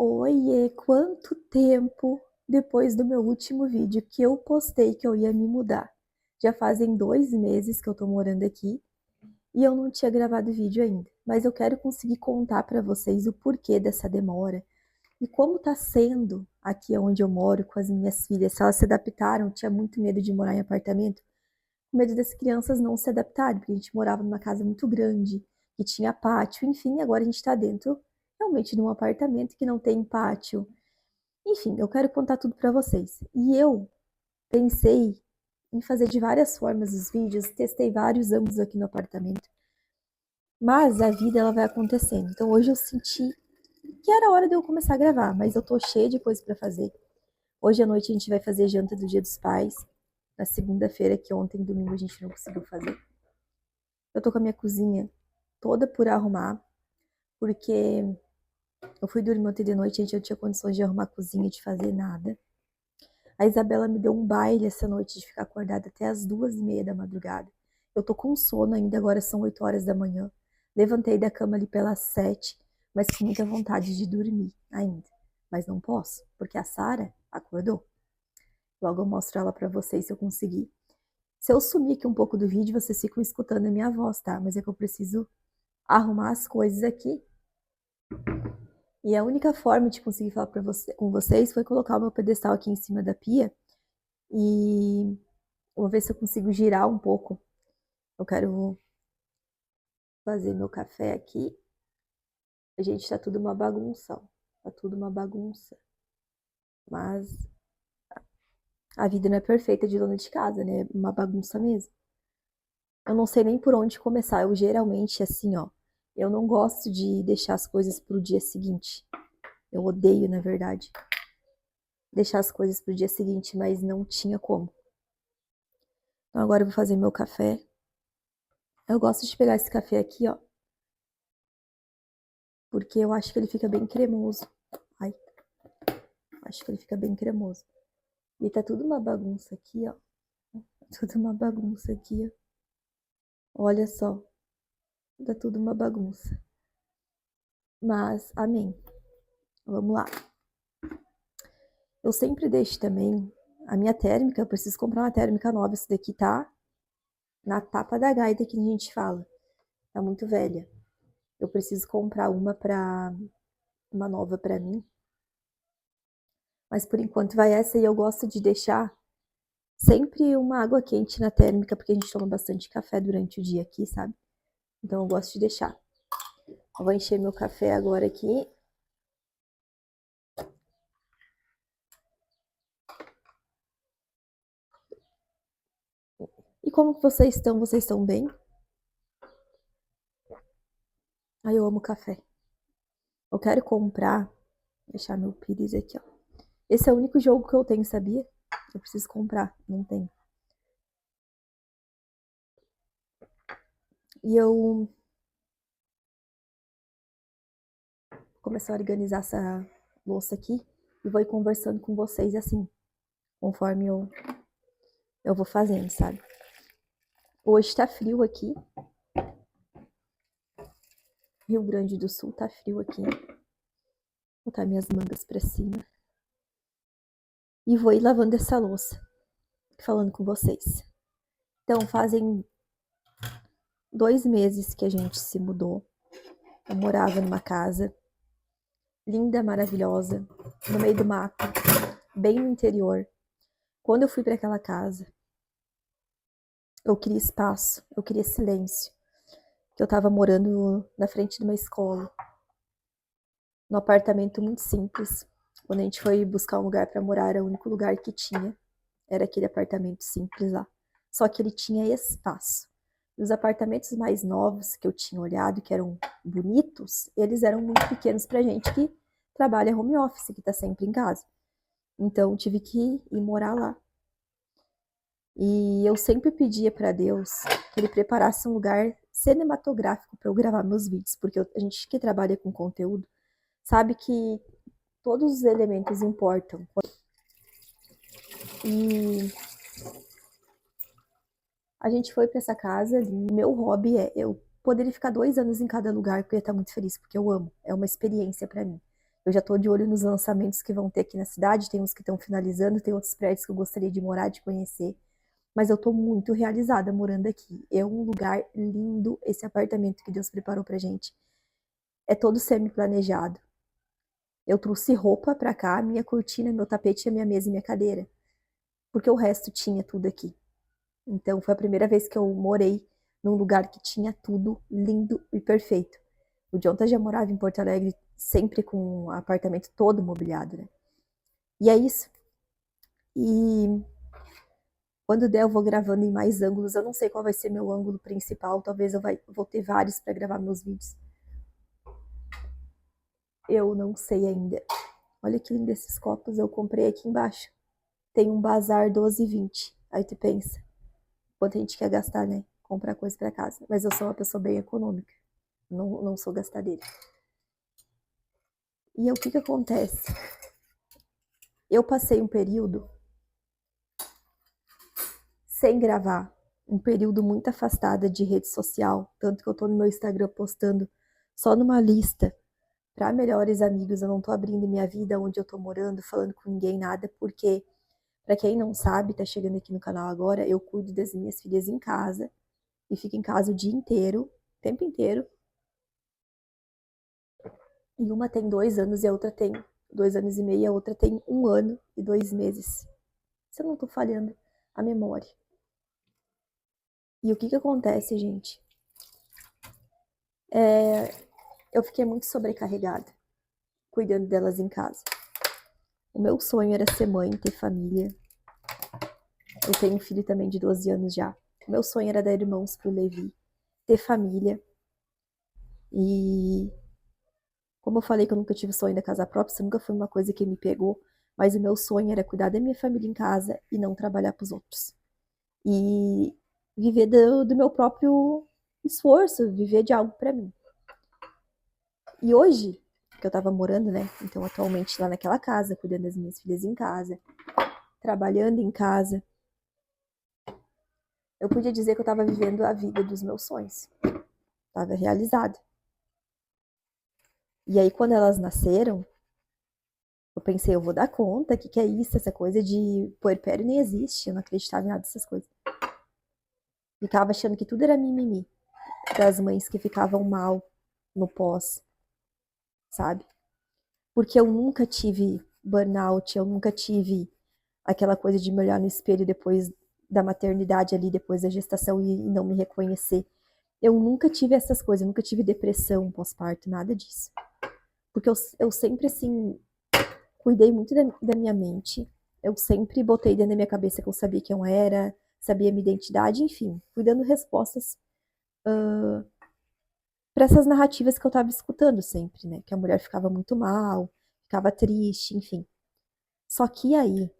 Oiê, quanto tempo depois do meu último vídeo que eu postei que eu ia me mudar. Já fazem 2 meses que eu tô morando aqui e eu não tinha gravado vídeo ainda. Mas eu quero conseguir contar pra vocês o porquê dessa demora e como tá sendo aqui onde eu moro com as minhas filhas. Se elas se adaptaram, eu tinha muito medo de morar em apartamento, com medo das crianças não se adaptarem, porque a gente morava numa casa muito grande, que tinha pátio, enfim, agora a gente tá dentro realmente de um apartamento que não tem pátio. Enfim, eu quero contar tudo pra vocês. E eu pensei em fazer de várias formas os vídeos, testei vários ângulos aqui no apartamento. Mas a vida ela vai acontecendo. Então hoje eu senti que era hora de eu começar a gravar, mas eu tô cheia de coisa pra fazer. Hoje à noite a gente vai fazer janta do Dia dos Pais, na segunda-feira, que ontem, domingo, a gente não conseguiu fazer. Eu tô com a minha cozinha toda por arrumar, porque eu fui dormir ontem de noite e a gente não tinha condições de arrumar a cozinha, de fazer nada. A Isabela me deu um baile essa noite de ficar acordada até as 2h30 da madrugada. Eu tô com sono ainda, agora são 8 horas da manhã. Levantei da cama ali pelas 7, mas com muita vontade de dormir ainda. Mas não posso, porque a Sara acordou. Logo eu mostro ela pra vocês se eu conseguir. Se eu sumir aqui um pouco do vídeo, vocês ficam escutando a minha voz, tá? Mas é que eu preciso arrumar as coisas aqui. E a única forma de conseguir falar com vocês foi colocar o meu pedestal aqui em cima da pia. E vou ver se eu consigo girar um pouco. Eu quero fazer meu café aqui. A gente tá tudo uma bagunça, ó. Tá tudo uma bagunça. Mas a vida não é perfeita de dona de casa, né? Uma bagunça mesmo. Eu não sei nem por onde começar. Eu geralmente, assim, ó, eu não gosto de deixar as coisas pro dia seguinte. Eu odeio, na verdade, deixar as coisas pro dia seguinte, mas não tinha como. Então agora eu vou fazer meu café. Eu gosto de pegar esse café aqui, ó, porque eu acho que ele fica bem cremoso. Ai, acho que ele fica bem cremoso. E tá tudo uma bagunça aqui, ó. Tudo uma bagunça aqui, ó. Olha só. Tá tudo uma bagunça. Mas, amém. Vamos lá. Eu sempre deixo também a minha térmica. Eu preciso comprar uma térmica nova. Essa daqui tá na tapa da gaita que a gente fala. Tá muito velha. Eu preciso comprar uma nova pra mim. Mas por enquanto vai essa, e eu gosto de deixar sempre uma água quente na térmica, porque a gente toma bastante café durante o dia aqui, sabe? Então eu gosto de deixar. Eu vou encher meu café agora aqui. E como vocês estão? Vocês estão bem? Ai, eu amo café. Eu quero comprar, deixar meu pires aqui, ó. Esse é o único jogo que eu tenho, sabia? Eu preciso comprar, não tenho. E eu vou começar a organizar essa louça aqui e vou ir conversando com vocês assim, conforme eu vou fazendo, sabe? Hoje tá frio aqui. Rio Grande do Sul tá frio aqui. Vou botar minhas mangas pra cima. E vou ir lavando essa louça, falando com vocês. Então, fazem 2 meses que a gente se mudou. Eu morava numa casa linda, maravilhosa, no meio do mato, bem no interior. Quando eu fui para aquela casa, eu queria espaço, eu queria silêncio. Eu estava morando na frente de uma escola, num apartamento muito simples. Quando a gente foi buscar um lugar para morar, era o único lugar que tinha. Era aquele apartamento simples lá. Só que ele tinha espaço. E os apartamentos mais novos que eu tinha olhado, que eram bonitos, eles eram muito pequenos pra gente que trabalha home office, que tá sempre em casa. Então tive que ir morar lá. E eu sempre pedia para Deus que ele preparasse um lugar cinematográfico para eu gravar meus vídeos, porque a gente que trabalha com conteúdo sabe que todos os elementos importam. E a gente foi para essa casa. Meu hobby eu poderia ficar 2 anos em cada lugar, porque eu ia estar muito feliz, porque eu amo. É uma experiência para mim. Eu já tô de olho nos lançamentos que vão ter aqui na cidade, tem uns que estão finalizando, tem outros prédios que eu gostaria de morar, de conhecer. Mas eu tô muito realizada morando aqui. É um lugar lindo esse apartamento que Deus preparou pra gente. É todo semi-planejado. Eu trouxe roupa pra cá, minha cortina, meu tapete, a minha mesa e minha cadeira. Porque o resto tinha tudo aqui. Então foi a primeira vez que eu morei num lugar que tinha tudo lindo e perfeito. O Jonathan já morava em Porto Alegre sempre com o apartamento todo mobiliado, né? E é isso. E quando der, eu vou gravando em mais ângulos. Eu não sei qual vai ser meu ângulo principal. Talvez vou ter vários para gravar meus vídeos. Eu não sei ainda. Olha que lindo esses copos. Eu comprei aqui embaixo. Tem um bazar 12,20. Aí tu pensa, quanto a gente quer gastar, né? Comprar coisa para casa. Mas eu sou uma pessoa bem econômica. Não sou gastadeira. E aí, o que acontece? Eu passei um período sem gravar. Um período muito afastada de rede social. Tanto que eu tô no meu Instagram postando só numa lista para melhores amigos. Eu não tô abrindo minha vida, onde eu tô morando, falando com ninguém, nada, porque, para quem não sabe, tá chegando aqui no canal agora, eu cuido das minhas filhas em casa e fico em casa o dia inteiro, o tempo inteiro. E uma tem 2 anos e a outra tem 2 anos e meio, e a outra tem 1 ano e 2 meses. Se eu não tô falhando a memória. E o que acontece, gente? Eu fiquei muito sobrecarregada cuidando delas em casa. O meu sonho era ser mãe, ter família. Eu tenho um filho também de 12 anos já. O meu sonho era dar irmãos pro Levi, ter família. E como eu falei que eu nunca tive sonho da casa própria, isso nunca foi uma coisa que me pegou, mas o meu sonho era cuidar da minha família em casa e não trabalhar pros outros. E viver do meu próprio esforço, viver de algo para mim. E hoje, que eu tava morando, né? Então, atualmente lá naquela casa, cuidando das minhas filhas em casa, trabalhando em casa, eu podia dizer que eu tava vivendo a vida dos meus sonhos. Tava realizada. E aí, quando elas nasceram, eu pensei, eu vou dar conta, que é isso? Essa coisa de puerpério nem existe, eu não acreditava em nada dessas coisas. Ficava achando que tudo era mimimi, das mães que ficavam mal no pós, sabe? Porque eu nunca tive burnout, eu nunca tive aquela coisa de me olhar no espelho depois da maternidade ali, depois da gestação e não me reconhecer. Eu nunca tive essas coisas, eu nunca tive depressão pós-parto, nada disso. Porque eu sempre, assim, cuidei muito da minha mente. Eu sempre botei dentro da minha cabeça que eu sabia quem eu era, sabia minha identidade, enfim, fui dando respostas para essas narrativas que eu estava escutando sempre, né? Que a mulher ficava muito mal, ficava triste, enfim. Só que aí,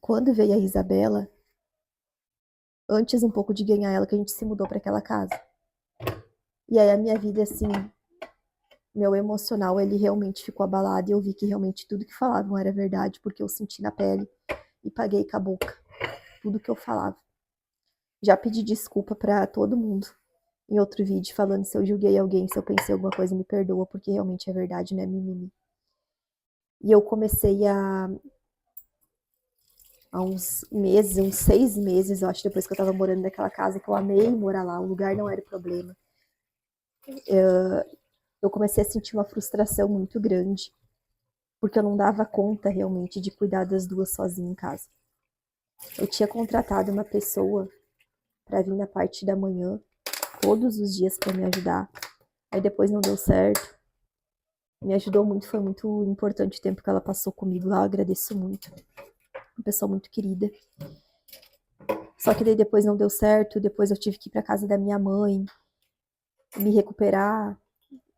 quando veio a Isabela, antes um pouco de ganhar ela, que a gente se mudou para aquela casa. E aí a minha vida, assim, meu emocional, ele realmente ficou abalado e eu vi que realmente tudo que falavam era verdade, porque eu senti na pele e paguei com a boca tudo que eu falava. Já pedi desculpa para todo mundo em outro vídeo, falando se eu julguei alguém, se eu pensei alguma coisa, me perdoa, porque realmente é verdade, né, mimimi. E eu comecei há uns meses, uns 6 meses, eu acho, depois que eu tava morando naquela casa, que eu amei morar lá, o lugar não era o problema. Eu comecei a sentir uma frustração muito grande, porque eu não dava conta realmente de cuidar das duas sozinha em casa. Eu tinha contratado uma pessoa para vir na parte da manhã, todos os dias para me ajudar. Aí depois não deu certo. Me ajudou muito, foi muito importante o tempo que ela passou comigo lá, eu agradeço muito. Uma pessoa muito querida. Só que daí depois não deu certo, depois eu tive que ir para casa da minha mãe, me recuperar.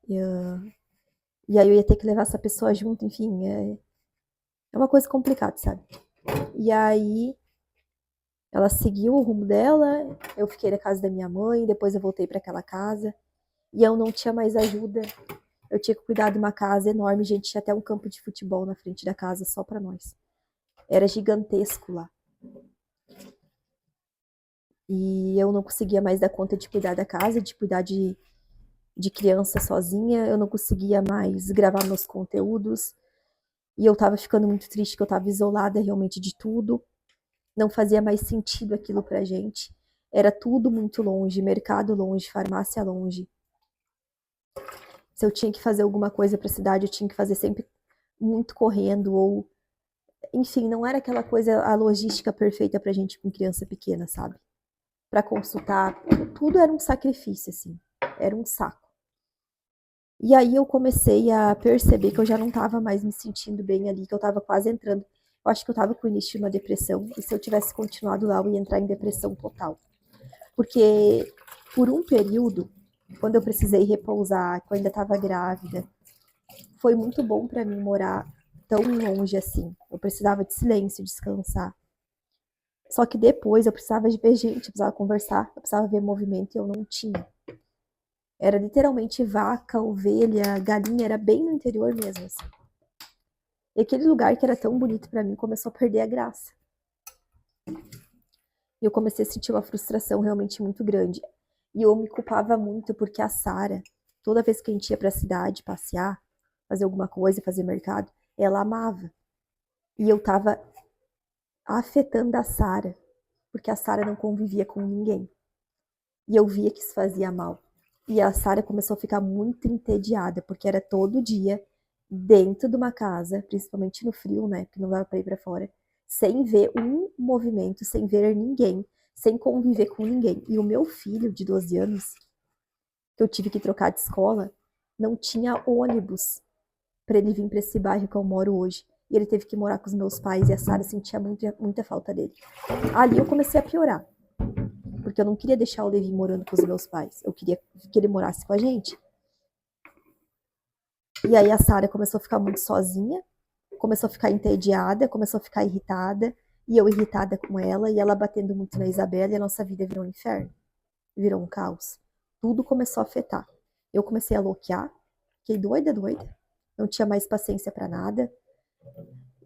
E aí eu ia ter que levar essa pessoa junto, enfim, é uma coisa complicada, sabe? E aí ela seguiu o rumo dela, eu fiquei na casa da minha mãe, depois eu voltei para aquela casa e eu não tinha mais ajuda. Eu tinha que cuidar de uma casa enorme, gente, tinha até um campo de futebol na frente da casa só para nós. Era gigantesco lá. E eu não conseguia mais dar conta de cuidar da casa, de cuidar de criança sozinha, eu não conseguia mais gravar meus conteúdos, e eu tava ficando muito triste que eu tava isolada realmente de tudo, não fazia mais sentido aquilo pra gente, era tudo muito longe, mercado longe, farmácia longe. Se eu tinha que fazer alguma coisa pra cidade, eu tinha que fazer sempre muito correndo, ou enfim, não era aquela coisa, a logística perfeita pra gente com criança pequena, sabe? Pra consultar, tudo era um sacrifício, assim, era um saco. E aí eu comecei a perceber que eu já não estava mais me sentindo bem ali, que eu estava quase entrando. Eu acho que eu estava com o início de uma depressão, e se eu tivesse continuado lá, eu ia entrar em depressão total. Porque por um período, quando eu precisei repousar, quando eu ainda estava grávida, foi muito bom para mim morar tão longe assim. Eu precisava de silêncio, descansar. Só que depois eu precisava de ver gente, eu precisava conversar, eu precisava ver movimento e eu não tinha. Era literalmente vaca, ovelha, galinha, era bem no interior mesmo, assim. E aquele lugar que era tão bonito pra mim começou a perder a graça. E eu comecei a sentir uma frustração realmente muito grande. E eu me culpava muito porque a Sara, toda vez que a gente ia pra cidade passear, fazer alguma coisa, fazer mercado, ela amava. E eu tava afetando a Sara, porque a Sara não convivia com ninguém. E eu via que isso fazia mal. E a Sara começou a ficar muito entediada, porque era todo dia dentro de uma casa, principalmente no frio, né, que não dava para ir para fora, sem ver um movimento, sem ver ninguém, sem conviver com ninguém. E o meu filho de 12 anos, que eu tive que trocar de escola, não tinha ônibus para ele vir para esse bairro que eu moro hoje. E ele teve que morar com os meus pais e a Sara sentia muita falta dele. Ali eu comecei a piorar, porque eu não queria deixar o Levi morando com os meus pais. Eu queria que ele morasse com a gente. E aí a Sara começou a ficar muito sozinha, começou a ficar entediada, começou a ficar irritada, e eu irritada com ela, e ela batendo muito na Isabela, e a nossa vida virou um inferno, virou um caos. Tudo começou a afetar. Eu comecei a loquear, fiquei doida, não tinha mais paciência para nada,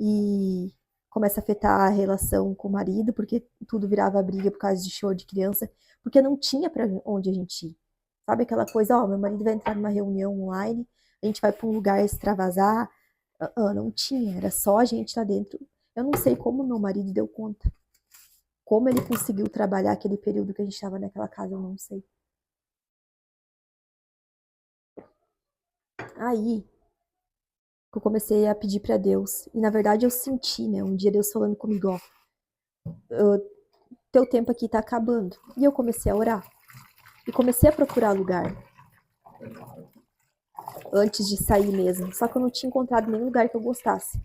e começa a afetar a relação com o marido, porque tudo virava briga por causa de choro de criança, porque não tinha para onde a gente ir. Sabe aquela coisa, ó, meu marido vai entrar numa reunião online, a gente vai para um lugar extravasar. Não tinha, era só a gente lá dentro. Eu não sei como meu marido deu conta. Como ele conseguiu trabalhar aquele período que a gente estava naquela casa, eu não sei. Aí que eu comecei a pedir para Deus. E na verdade eu senti, né, um dia Deus falando comigo, ó, teu tempo aqui tá acabando. E eu comecei a orar. E comecei a procurar lugar. Antes de sair mesmo. Só que eu não tinha encontrado nenhum lugar que eu gostasse.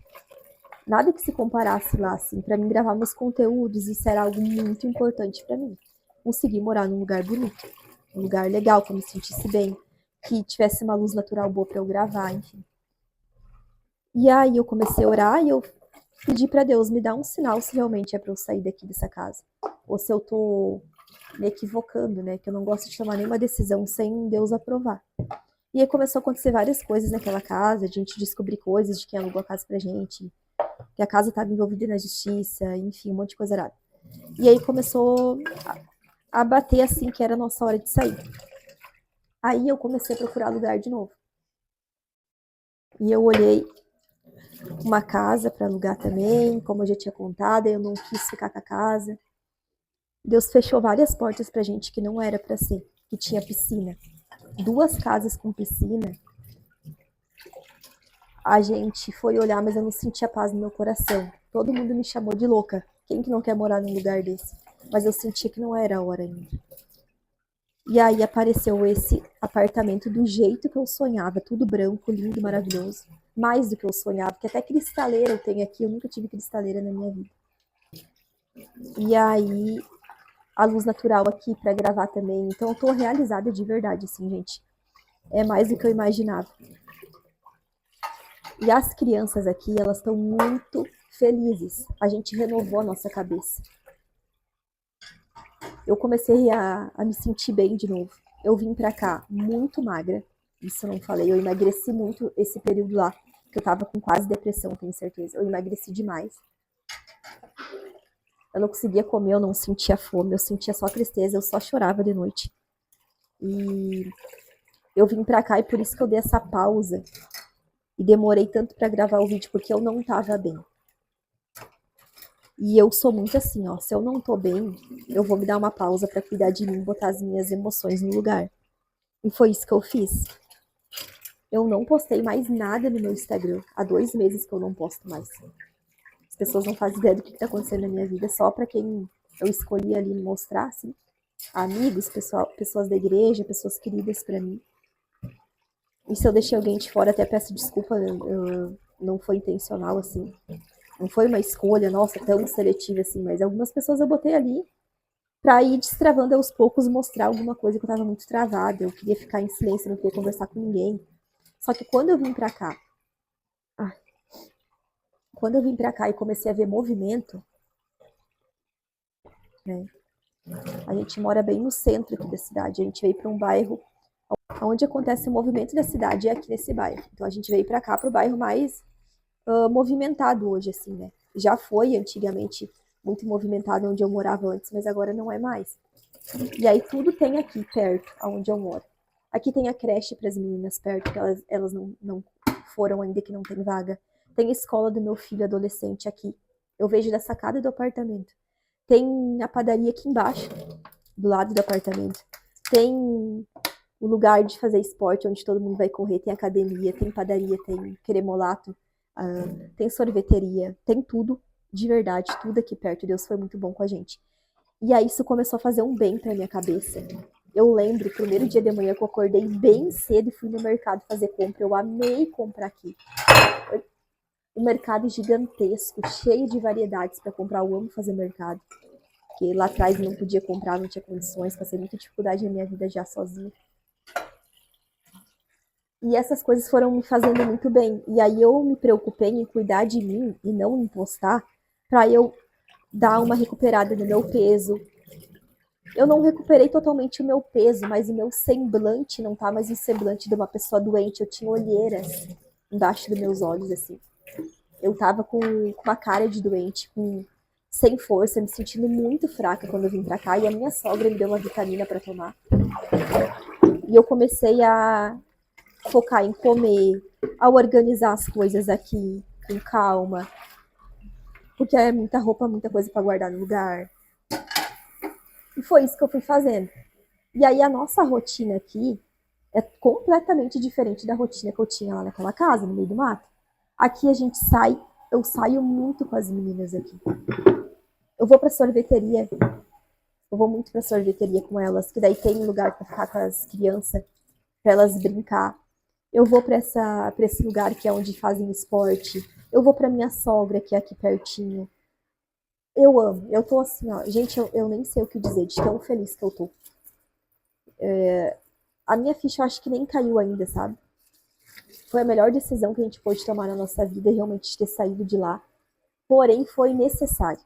Nada que se comparasse lá, assim. Pra mim gravar meus conteúdos, isso era algo muito importante pra mim. Conseguir morar num lugar bonito. Um lugar legal, que eu me sentisse bem. Que tivesse uma luz natural boa pra eu gravar, enfim. E aí eu comecei a orar e eu pedi pra Deus me dar um sinal se realmente é pra eu sair daqui dessa casa. Ou se eu tô me equivocando, né? Que eu não gosto de tomar nenhuma decisão sem Deus aprovar. E aí começou a acontecer várias coisas naquela casa, a gente descobrir coisas de quem alugou a casa pra gente, que a casa estava envolvida na justiça, enfim, um monte de coisa errada. E aí começou a bater assim que era a nossa hora de sair. Aí eu comecei a procurar lugar de novo. E eu olhei uma casa para alugar também, como eu já tinha contado, eu não quis ficar com a casa. Deus fechou várias portas pra gente que não era para ser, que tinha piscina. 2 casas com piscina. A gente foi olhar, mas eu não sentia paz no meu coração. Todo mundo me chamou de louca. Quem que não quer morar num lugar desse? Mas eu sentia que não era a hora ainda. E aí apareceu esse apartamento do jeito que eu sonhava, tudo branco, lindo, maravilhoso. Mais do que eu sonhava, porque até cristaleira eu tenho aqui, eu nunca tive cristaleira na minha vida. E aí a luz natural aqui para gravar também. Então eu tô realizada de verdade, assim, gente. É mais do que eu imaginava. E as crianças aqui, elas estão muito felizes. A gente renovou a nossa cabeça. Eu comecei a me sentir bem de novo. Eu vim pra cá muito magra, isso eu não falei. Eu emagreci muito esse período lá, que eu tava com quase depressão, tenho certeza. Eu emagreci demais. Eu não conseguia comer, eu não sentia fome, eu sentia só tristeza, eu só chorava de noite. E Eu vim pra cá e por isso que eu dei essa pausa. E demorei tanto pra gravar o vídeo, porque eu não tava bem. E eu sou muito assim, ó. Se eu não tô bem, eu vou me dar uma pausa pra cuidar de mim, botar as minhas emoções no lugar. E foi isso que eu fiz. Eu não postei mais nada no meu Instagram. Há 2 meses que eu não posto mais. As pessoas não fazem ideia do que tá acontecendo na minha vida, só pra quem eu escolhi ali mostrar, assim. Amigos, pessoas da igreja, pessoas queridas pra mim. E se eu deixei alguém de fora, até peço desculpa, não foi intencional, assim. Não foi uma escolha, nossa, tão seletiva assim, mas algumas pessoas eu botei ali pra ir destravando aos poucos, mostrar alguma coisa que eu tava muito travada. Eu queria ficar em silêncio, não queria conversar com ninguém. Só que quando eu vim pra cá, e comecei a ver movimento, né? A gente mora bem no centro aqui da cidade. A gente veio para um bairro onde acontece o movimento da cidade, é aqui nesse bairro. Então a gente veio para cá, para o bairro mais movimentado hoje, assim, né? Já foi antigamente muito movimentado onde eu morava antes, mas agora não é mais. E aí tudo tem aqui perto, onde eu moro. Aqui tem a creche para as meninas perto, que elas não foram ainda, que não tem vaga. Tem a escola do meu filho adolescente aqui. Eu vejo da sacada do apartamento. Tem a padaria aqui embaixo, do lado do apartamento. Tem o lugar de fazer esporte, onde todo mundo vai correr. Tem academia, tem padaria, tem cremolato, tem sorveteria, tem tudo, de verdade, tudo aqui perto. Deus foi muito bom com a gente. E aí isso começou a fazer um bem pra minha cabeça. Eu lembro, o primeiro dia de manhã que eu acordei bem cedo e fui no mercado fazer compra. Eu amei comprar aqui. Um mercado gigantesco, cheio de variedades para comprar. Eu amo fazer mercado. Porque lá atrás eu não podia comprar, não tinha condições, passei muita dificuldade na minha vida já sozinha. E essas coisas foram me fazendo muito bem. E aí eu me preocupei em cuidar de mim e não em postar, para eu dar uma recuperada no meu peso. Eu não recuperei totalmente o meu peso, mas o meu semblante não tá mais o semblante de uma pessoa doente. Eu tinha olheiras embaixo dos meus olhos, assim. Eu tava com uma cara de doente, sem força, me sentindo muito fraca quando eu vim pra cá. E a minha sogra me deu uma vitamina para tomar. E eu comecei a focar em comer, a organizar as coisas aqui com calma, porque é muita roupa, muita coisa para guardar no lugar. E foi isso que eu fui fazendo. E aí a nossa rotina aqui é completamente diferente da rotina que eu tinha lá naquela casa, no meio do mato. Aqui a gente sai, eu saio muito com as meninas aqui. Eu vou pra sorveteria, eu vou muito pra sorveteria com elas, que daí tem lugar para ficar com as crianças, para elas brincar. Eu vou para esse lugar que é onde fazem esporte. Eu vou para minha sogra, que é aqui pertinho. Eu amo. Eu tô assim, ó. Gente, eu nem sei o que dizer de tão feliz que eu tô. A minha ficha eu acho que nem caiu ainda, sabe? Foi a melhor decisão que a gente pôde tomar na nossa vida, realmente ter saído de lá. Porém, foi necessário.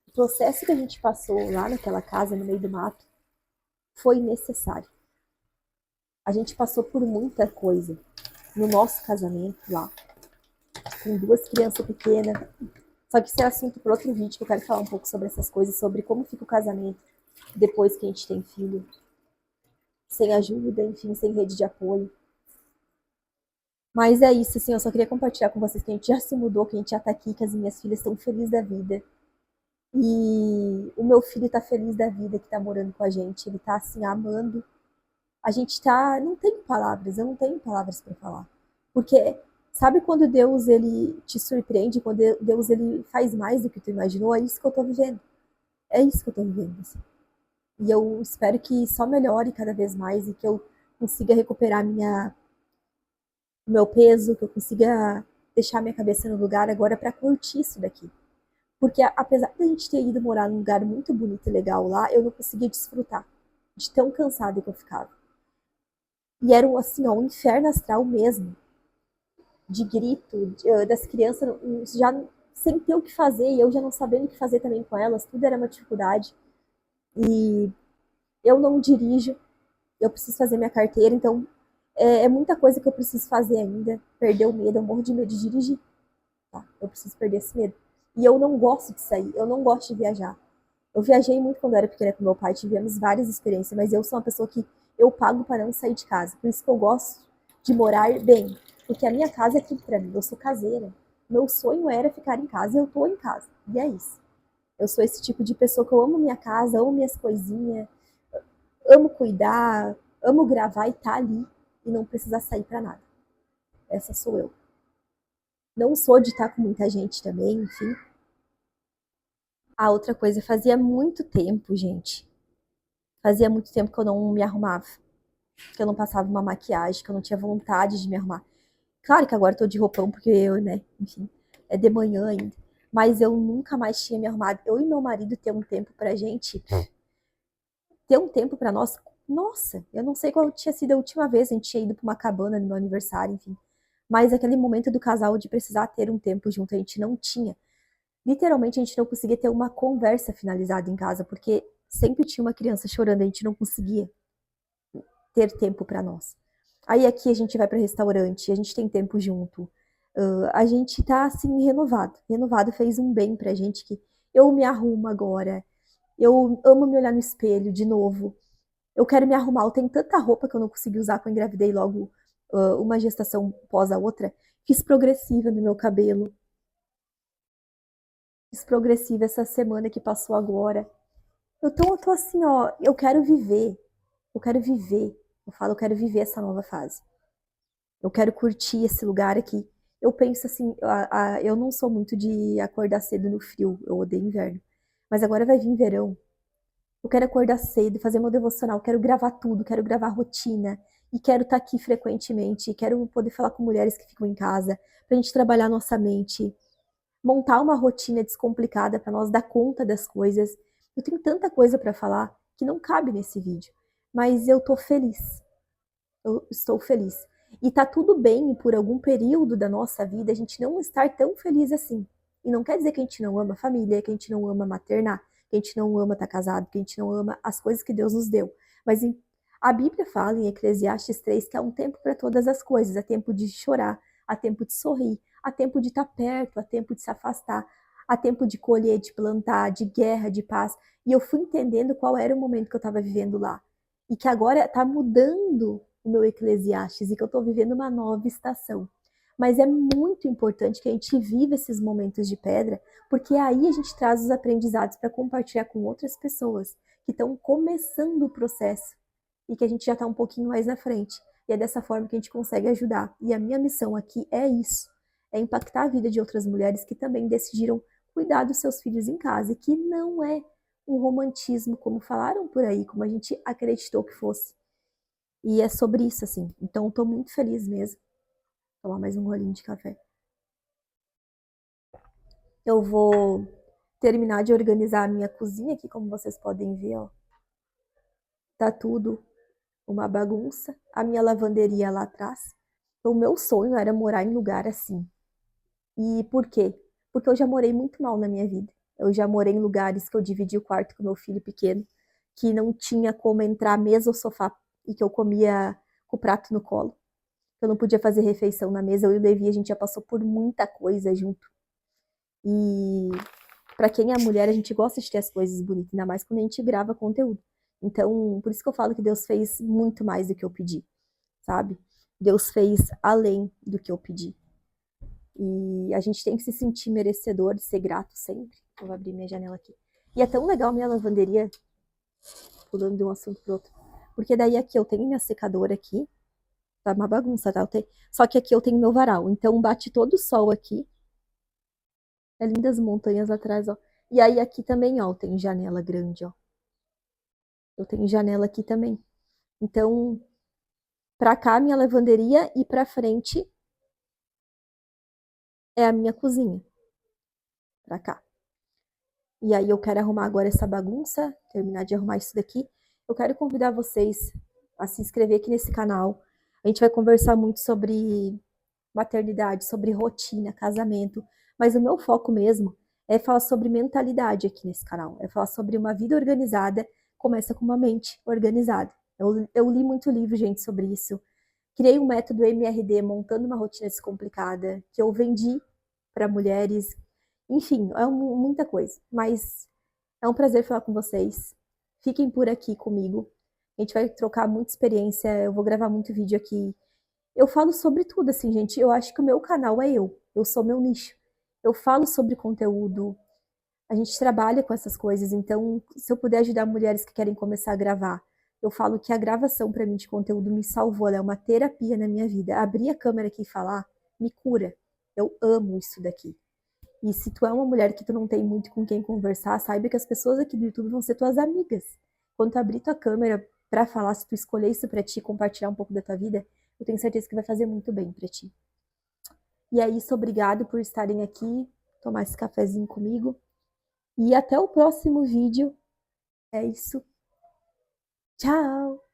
O processo que a gente passou lá naquela casa, no meio do mato, foi necessário. A gente passou por muita coisa no nosso casamento lá, com 2 crianças pequenas. Só que isso é assunto para outro vídeo, que eu quero falar um pouco sobre essas coisas, sobre como fica o casamento depois que a gente tem filho. Sem ajuda, enfim, sem rede de apoio. Mas é isso, assim, eu só queria compartilhar com vocês que a gente já se mudou, que a gente já tá aqui, que as minhas filhas estão felizes da vida. E o meu filho tá feliz da vida que tá morando com a gente. Ele tá, assim, amando. A gente tá... Não tem palavras, eu não tenho palavras para falar. Porque sabe quando Deus, ele te surpreende, quando Deus, ele faz mais do que tu imaginou? É isso que eu tô vivendo. É isso que eu tô vivendo, assim. E eu espero que só melhore cada vez mais e que eu consiga recuperar o meu peso, que eu consiga deixar minha cabeça no lugar agora para curtir isso daqui. Porque apesar de a gente ter ido morar num lugar muito bonito e legal lá, eu não conseguia desfrutar de tão cansada que eu ficava. E era assim, ó, um inferno astral mesmo, de grito, das crianças já sem ter o que fazer, e eu já não sabendo o que fazer também com elas, tudo era uma dificuldade. E eu não dirijo, eu preciso fazer minha carteira, então é muita coisa que eu preciso fazer ainda. Perder o medo, eu morro de medo de dirigir. Tá? Eu preciso perder esse medo. E eu não gosto de sair, eu não gosto de viajar. Eu viajei muito quando eu era pequena com meu pai, tivemos várias experiências, mas eu sou uma pessoa que eu pago para não sair de casa. Por isso que eu gosto de morar bem, porque a minha casa é tudo para mim. Eu sou caseira. Meu sonho era ficar em casa e eu tô em casa. E é isso. Eu sou esse tipo de pessoa que eu amo minha casa, amo minhas coisinhas, amo cuidar, amo gravar e tá ali e não precisar sair para nada. Essa sou eu. Não sou de estar com muita gente também, enfim. A outra coisa, fazia muito tempo, gente. Fazia muito tempo que eu não me arrumava. Que eu não passava uma maquiagem, que eu não tinha vontade de me arrumar. Claro que agora eu tô de roupão, porque eu, né, enfim, é de manhã ainda. Mas eu nunca mais tinha me arrumado. Eu e meu marido ter um tempo pra gente, ter um tempo pra nós. Nossa, eu não sei qual tinha sido a última vez, a gente tinha ido pra uma cabana no meu aniversário, enfim. Mas aquele momento do casal de precisar ter um tempo junto, a gente não tinha. Literalmente, a gente não conseguia ter uma conversa finalizada em casa, porque sempre tinha uma criança chorando, a gente não conseguia ter tempo pra nós. Aí aqui a gente vai para restaurante, a gente tem tempo junto. A gente tá assim renovado. Renovado fez um bem pra gente que eu me arrumo agora. Eu amo me olhar no espelho de novo. Eu quero me arrumar. Eu tenho tanta roupa que eu não consegui usar quando engravidei logo uma gestação pós a outra. Fiz progressiva no meu cabelo. Fiz progressiva essa semana que passou agora. Eu tô assim, ó, eu quero viver. Eu quero viver. Eu falo, eu quero viver essa nova fase. Eu quero curtir esse lugar aqui. Eu penso assim, eu não sou muito de acordar cedo no frio, eu odeio inverno. Mas agora vai vir verão. Eu quero acordar cedo, fazer meu devocional, quero gravar tudo, quero gravar rotina. E quero estar aqui frequentemente, quero poder falar com mulheres que ficam em casa, pra gente trabalhar nossa mente, montar uma rotina descomplicada para nós dar conta das coisas. Eu tenho tanta coisa para falar que não cabe nesse vídeo, mas eu tô feliz. Eu estou feliz. E tá tudo bem por algum período da nossa vida a gente não estar tão feliz assim. E não quer dizer que a gente não ama a família, que a gente não ama maternar, que a gente não ama estar casado, que a gente não ama as coisas que Deus nos deu. Mas a Bíblia fala em Eclesiastes 3 que há um tempo para todas as coisas, há tempo de chorar, há tempo de sorrir, há tempo de estar perto, há tempo de se afastar, há tempo de colher, de plantar, de guerra, de paz. E eu fui entendendo qual era o momento que eu estava vivendo lá. E que agora está mudando o meu Eclesiastes e que eu estou vivendo uma nova estação. Mas é muito importante que a gente viva esses momentos de pedra, porque aí a gente traz os aprendizados para compartilhar com outras pessoas que estão começando o processo e que a gente já está um pouquinho mais na frente. E é dessa forma que a gente consegue ajudar. E a minha missão aqui é isso: é impactar a vida de outras mulheres que também decidiram cuidar dos seus filhos em casa, e que não é um romantismo como falaram por aí, como a gente acreditou que fosse. E é sobre isso, assim. Então, estou muito feliz mesmo. Vou tomar mais um golinho de café. Eu vou terminar de organizar a minha cozinha aqui, como vocês podem ver, ó. Tá tudo uma bagunça. A minha lavanderia lá atrás. O meu sonho era morar em lugar assim. E por quê? Porque eu já morei muito mal na minha vida. Eu já morei em lugares que eu dividi o quarto com meu filho pequeno, que não tinha como entrar mesa ou sofá e que eu comia com o prato no colo. Eu não podia fazer refeição na mesa. Eu e o Levi, a gente já passou por muita coisa junto. E para quem é mulher, a gente gosta de ter as coisas bonitas, ainda mais quando a gente grava conteúdo. Então, por isso que eu falo que Deus fez muito mais do que eu pedi, sabe? Deus fez além do que eu pedi. E a gente tem que se sentir merecedor de ser grato sempre. Vou abrir minha janela aqui. E é tão legal a minha lavanderia, pulando de um assunto pro outro. Porque daí aqui eu tenho minha secadora aqui. Tá uma bagunça, tá? Só que aqui eu tenho meu varal. Então bate todo o sol aqui. É lindas montanhas lá atrás, ó. E aí aqui também, ó, tem janela grande, ó. Eu tenho janela aqui também. Então, pra cá, minha lavanderia e pra frente é a minha cozinha. Pra cá. E aí eu quero arrumar agora essa bagunça, terminar de arrumar isso daqui. Eu quero convidar vocês a se inscrever aqui nesse canal. A gente vai conversar muito sobre maternidade, sobre rotina, casamento. Mas o meu foco mesmo é falar sobre mentalidade aqui nesse canal. É falar sobre uma vida organizada, começa com uma mente organizada. Eu li muito livro, gente, sobre isso. Criei um método MRD, montando uma rotina descomplicada, que eu vendi para mulheres. Enfim, é muita coisa. Mas é um prazer falar com vocês. Fiquem por aqui comigo. A gente vai trocar muita experiência, eu vou gravar muito vídeo aqui. Eu falo sobre tudo, assim, gente. Eu acho que o meu canal é eu. Eu sou meu nicho. Eu falo sobre conteúdo. A gente trabalha com essas coisas. Então, se eu puder ajudar mulheres que querem começar a gravar, eu falo que a gravação para mim de conteúdo me salvou. Ela é uma terapia na minha vida. Abrir a câmera aqui e falar me cura. Eu amo isso daqui. E se tu é uma mulher que tu não tem muito com quem conversar, saiba que as pessoas aqui do YouTube vão ser tuas amigas. Quando tu abrir tua câmera pra falar, se tu escolher isso pra ti, compartilhar um pouco da tua vida, eu tenho certeza que vai fazer muito bem pra ti. E é isso, obrigado por estarem aqui, tomar esse cafezinho comigo. E até o próximo vídeo. É isso. Tchau!